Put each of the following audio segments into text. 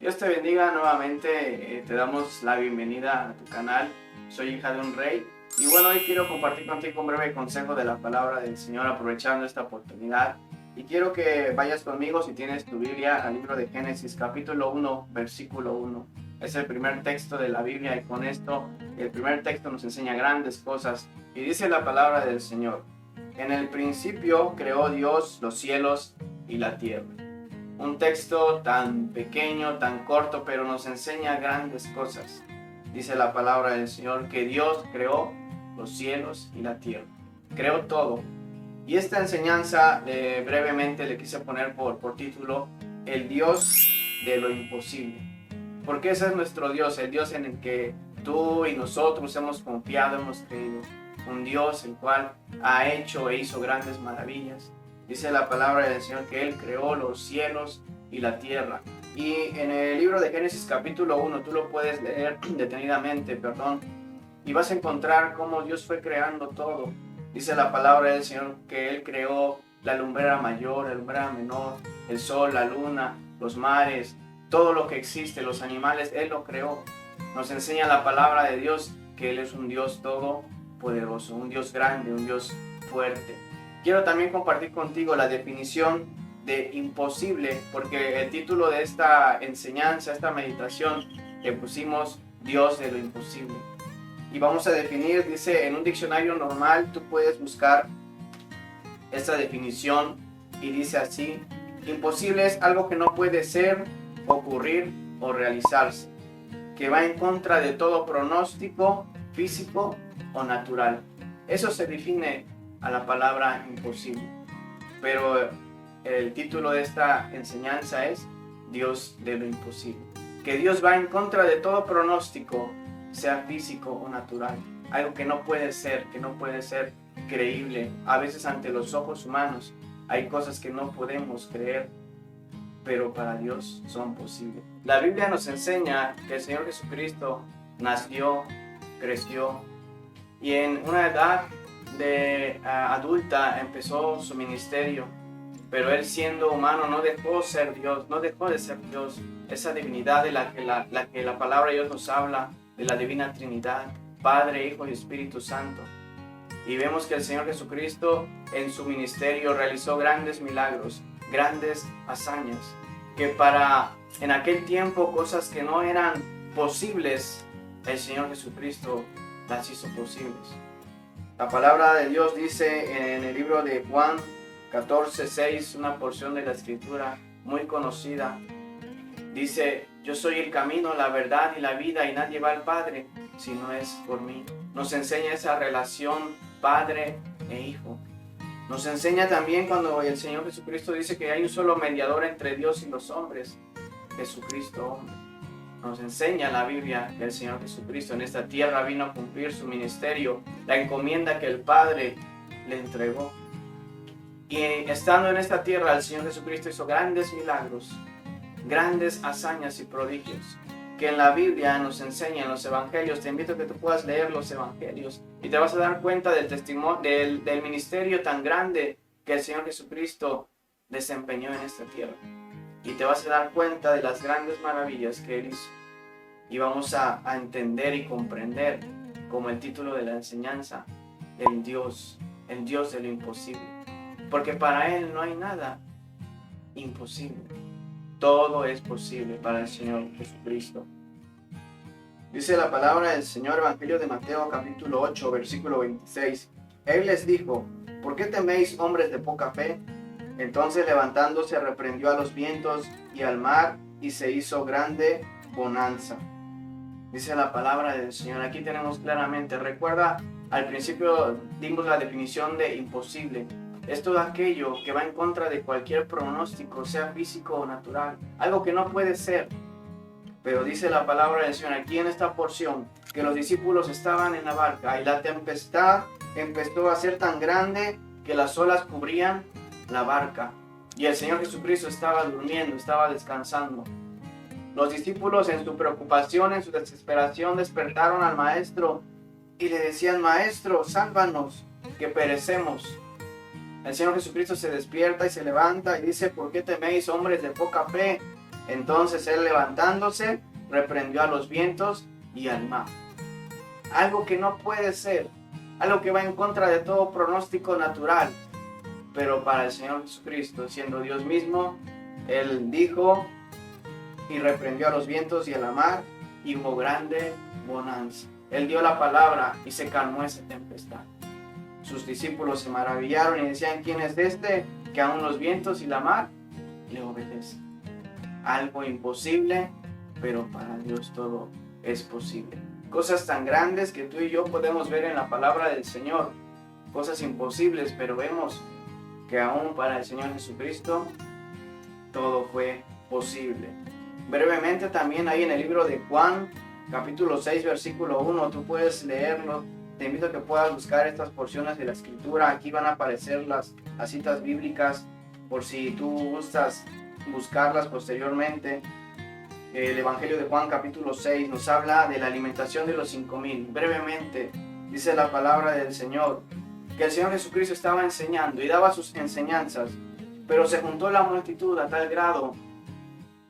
Dios te bendiga nuevamente, te damos la bienvenida a tu canal. Soy hija de un rey y bueno, hoy quiero compartir contigo un breve consejo de la palabra del Señor aprovechando esta oportunidad. Y quiero que vayas conmigo, si tienes tu Biblia, al libro de Génesis capítulo 1, versículo 1. Es el primer texto de la Biblia y con esto el primer texto nos enseña grandes cosas. Y dice la palabra del Señor: en el principio creó Dios los cielos y la tierra. Un texto tan pequeño, tan corto, pero nos enseña grandes cosas. Dice la palabra del Señor que Dios creó los cielos y la tierra. Creó todo. Y esta enseñanza brevemente le quise poner por título: el Dios de lo imposible. Porque ese es nuestro Dios, el Dios en el que tú y nosotros hemos confiado, hemos creído. Un Dios el cual ha hecho e hizo grandes maravillas. Dice la palabra del Señor que Él creó los cielos y la tierra. Y en el libro de Génesis capítulo 1, tú lo puedes leer detenidamente, y vas a encontrar cómo Dios fue creando todo. Dice la palabra del Señor que Él creó la lumbrera mayor, la lumbrera menor, el sol, la luna, los mares, todo lo que existe, los animales, Él lo creó. Nos enseña la palabra de Dios que Él es un Dios todopoderoso, un Dios grande, un Dios fuerte. Quiero también compartir contigo la definición de imposible, porque el título de esta enseñanza, esta meditación, le pusimos Dios de lo imposible. Y vamos a definir, dice, en un diccionario normal tú puedes buscar esta definición y dice así: imposible es algo que no puede ser, ocurrir o realizarse, que va en contra de todo pronóstico físico o natural. Eso se define a la palabra imposible. Pero el título de esta enseñanza es Dios de lo imposible. Que Dios va en contra de todo pronóstico, sea físico o natural. Algo que no puede ser creíble. A veces ante los ojos humanos hay cosas que no podemos creer, pero para Dios son posibles. La Biblia nos enseña que el Señor Jesucristo nació, creció y en una edad de adulta empezó su ministerio, pero Él, siendo humano, no dejó ser Dios, no dejó de ser Dios. Esa divinidad de la que la palabra de Dios nos habla, de la divina Trinidad, Padre, Hijo y Espíritu Santo. Y vemos que el Señor Jesucristo en su ministerio realizó grandes milagros, grandes hazañas, que en aquel tiempo cosas que no eran posibles, el Señor Jesucristo las hizo posibles. La palabra de Dios dice en el libro de Juan 14:6, una porción de la escritura muy conocida, dice: yo soy el camino, la verdad y la vida, y nadie va al Padre si no es por mí. Nos enseña esa relación Padre e Hijo. Nos enseña también cuando el Señor Jesucristo dice que hay un solo mediador entre Dios y los hombres, Jesucristo hombre. Nos enseña la Biblia que el Señor Jesucristo en esta tierra vino a cumplir su ministerio, la encomienda que el Padre le entregó. Y estando en esta tierra, el Señor Jesucristo hizo grandes milagros, grandes hazañas y prodigios, que en la Biblia nos enseña en los evangelios. Te invito a que tú puedas leer los evangelios y te vas a dar cuenta del testimonio, del ministerio tan grande que el Señor Jesucristo desempeñó en esta tierra. Y te vas a dar cuenta de las grandes maravillas que Él hizo. Y vamos a entender y comprender, como el título de la enseñanza, el Dios de lo imposible. Porque para Él no hay nada imposible. Todo es posible para el Señor Jesucristo. Dice la palabra del Señor, Evangelio de Mateo capítulo 8, versículo 26. Él les dijo: ¿por qué teméis, hombres de poca fe? Entonces, levantándose, reprendió a los vientos y al mar, y se hizo grande bonanza. Dice la palabra del Señor. Aquí tenemos claramente, recuerda, al principio dimos la definición de imposible. Es todo aquello que va en contra de cualquier pronóstico, sea físico o natural. Algo que no puede ser. Pero dice la palabra del Señor aquí en esta porción, que los discípulos estaban en la barca y la tempestad empezó a ser tan grande que las olas cubrían la barca. Y el Señor Jesucristo estaba durmiendo, estaba descansando. Los discípulos, en su preocupación, en su desesperación, despertaron al Maestro y le decían: Maestro, sálvanos, que perecemos. El Señor Jesucristo se despierta y se levanta y dice: ¿por qué teméis, hombres de poca fe? Entonces él, levantándose, reprendió a los vientos y al mar. Algo que no puede ser, algo que va en contra de todo pronóstico natural. Pero para el Señor Jesucristo, siendo Dios mismo, Él dijo y reprendió a los vientos y a la mar, y hubo grande bonanza. Él dio la palabra y se calmó esa tempestad. Sus discípulos se maravillaron y decían: ¿quién es este que aún los vientos y la mar le obedecen? Algo imposible, pero para Dios todo es posible. Cosas tan grandes que tú y yo podemos ver en la palabra del Señor. Cosas imposibles, pero vemos que aún para el Señor Jesucristo todo fue posible. Brevemente también ahí en el libro de Juan, capítulo 6, versículo 1, tú puedes leerlo. Te invito a que puedas buscar estas porciones de la Escritura. Aquí van a aparecer las citas bíblicas por si tú gustas buscarlas posteriormente. El Evangelio de Juan capítulo 6 nos habla de la alimentación de los 5,000. Brevemente dice la palabra del Señor que el Señor Jesucristo estaba enseñando y daba sus enseñanzas, pero se juntó la multitud a tal grado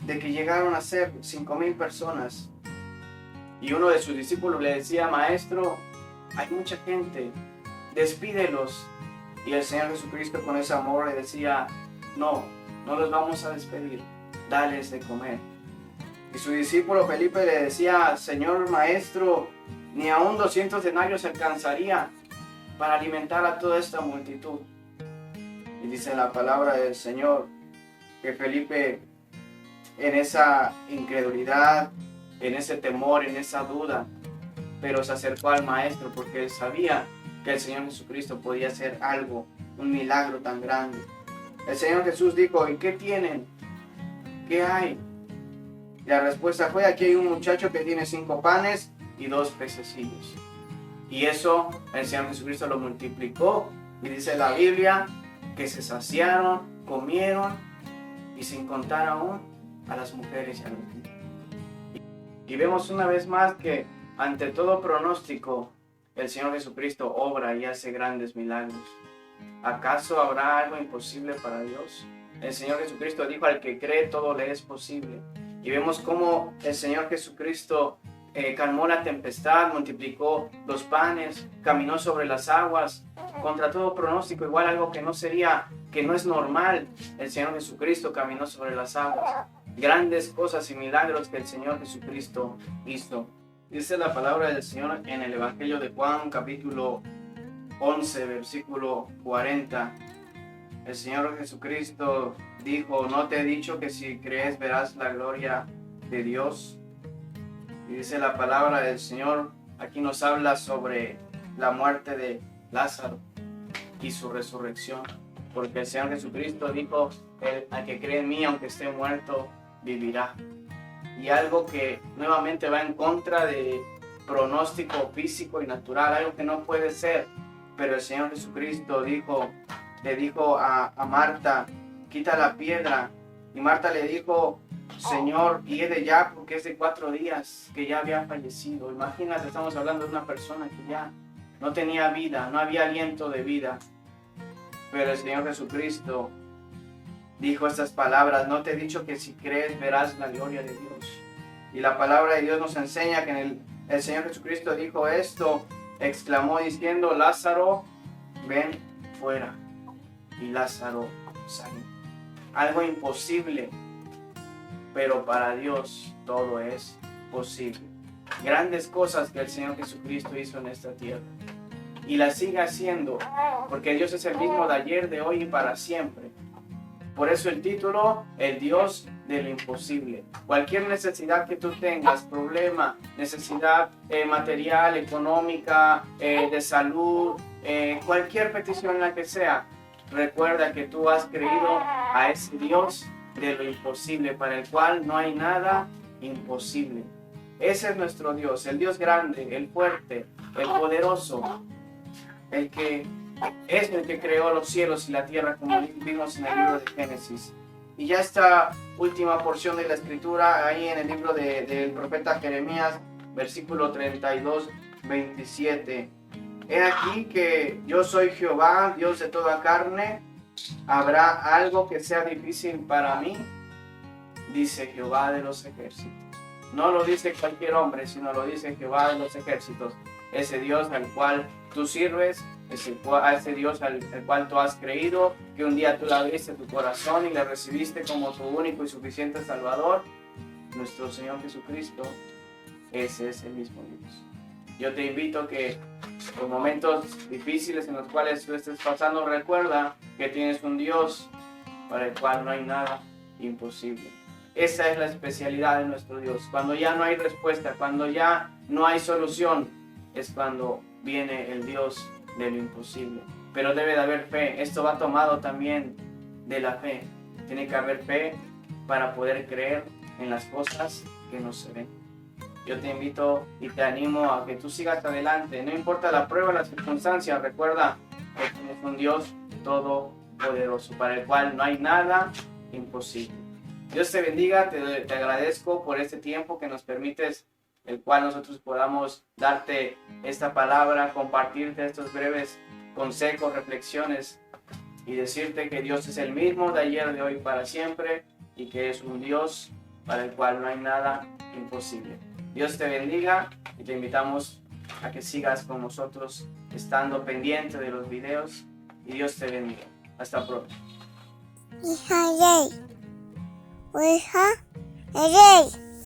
de que llegaron a ser 5,000 personas. Y uno de sus discípulos le decía: maestro, hay mucha gente, despídelos. Y el Señor Jesucristo con ese amor le decía: no los vamos a despedir, dales de comer. Y su discípulo Felipe le decía: Señor maestro, ni aún 200 denarios alcanzaría para alimentar a toda esta multitud. Y dice la palabra del Señor que Felipe, en esa incredulidad, en ese temor, en esa duda, pero se acercó al maestro porque él sabía que el Señor Jesucristo podía hacer algo, un milagro tan grande. El Señor Jesús dijo: ¿y qué tienen? ¿Qué hay? Y la respuesta fue: aquí hay un muchacho que tiene 5 panes y 2 pececillos. Y eso el Señor Jesucristo lo multiplicó. Y dice la Biblia que se saciaron, comieron, y sin contar aún a las mujeres y a los niños. Y vemos una vez más que ante todo pronóstico, el Señor Jesucristo obra y hace grandes milagros. ¿Acaso habrá algo imposible para Dios? El Señor Jesucristo dijo: al que cree todo le es posible. Y vemos cómo el Señor Jesucristo calmó la tempestad, multiplicó los panes, caminó sobre las aguas, contra todo pronóstico, igual algo que no es normal. El Señor Jesucristo caminó sobre las aguas. Grandes cosas y milagros que el Señor Jesucristo hizo. Dice la palabra del Señor en el Evangelio de Juan, capítulo 11, versículo 40. El Señor Jesucristo dijo: ¿no te he dicho que si crees verás la gloria de Dios? Y dice la palabra del Señor, aquí nos habla sobre la muerte de Lázaro y su resurrección. Porque el Señor Jesucristo dijo: al que cree en mí, aunque esté muerto, vivirá. Y algo que nuevamente va en contra de pronóstico físico y natural, algo que no puede ser. Pero el Señor Jesucristo le dijo a Marta: quita la piedra. Y Marta le dijo: Señor, hiede ya, porque es de 4 días que ya había fallecido. Imagínate, estamos hablando de una persona que ya no tenía vida, no había aliento de vida. Pero el Señor Jesucristo dijo estas palabras: no te he dicho que si crees verás la gloria de Dios. Y la palabra de Dios nos enseña que el Señor Jesucristo dijo esto, exclamó diciendo: Lázaro, ven fuera. Y Lázaro salió. Algo imposible, pero para Dios todo es posible. Grandes cosas que el Señor Jesucristo hizo en esta tierra. Y las sigue haciendo, porque Dios es el mismo de ayer, de hoy y para siempre. Por eso el título: el Dios de lo imposible. Cualquier necesidad que tú tengas, problema, necesidad material, económica, de salud, cualquier petición en la que sea, recuerda que tú has creído a ese Dios de lo imposible, para el cual no hay nada imposible. Ese es nuestro Dios, el Dios grande, el fuerte, el poderoso, el que es el que creó los cielos y la tierra, como vimos en el libro de Génesis. Y ya esta última porción de la escritura, ahí en el libro del profeta Jeremías, versículo 32, 27. He aquí que yo soy Jehová, Dios de toda carne. ¿Habrá algo que sea difícil para mí? dice Jehová de los ejércitos. No lo dice cualquier hombre, sino lo dice Jehová de los ejércitos, ese Dios al cual tú sirves, ese Dios al cual tú has creído, que un día tú le abriste tu corazón y le recibiste como tu único y suficiente Salvador, nuestro Señor Jesucristo. Ese es el mismo Dios. Yo te invito a que por momentos difíciles en los cuales tú estés pasando, recuerda que tienes un Dios para el cual no hay nada imposible. Esa es la especialidad de nuestro Dios. Cuando ya no hay respuesta, cuando ya no hay solución, es cuando viene el Dios de lo imposible. Pero debe de haber fe. Esto va tomado también de la fe. Tiene que haber fe para poder creer en las cosas que no se ven. Yo te invito y te animo a que tú sigas adelante. No importa la prueba, la circunstancia. Recuerda que tienes un Dios todopoderoso para el cual no hay nada imposible. Dios te bendiga, te agradezco por este tiempo que nos permites, el cual nosotros podamos darte esta palabra, compartirte estos breves consejos, reflexiones y decirte que Dios es el mismo de ayer, de hoy, para siempre y que es un Dios para el cual no hay nada imposible. Dios te bendiga y te invitamos a que sigas con nosotros estando pendiente de los videos y Dios te bendiga. Hasta pronto. Hija Rey. Hija Rey.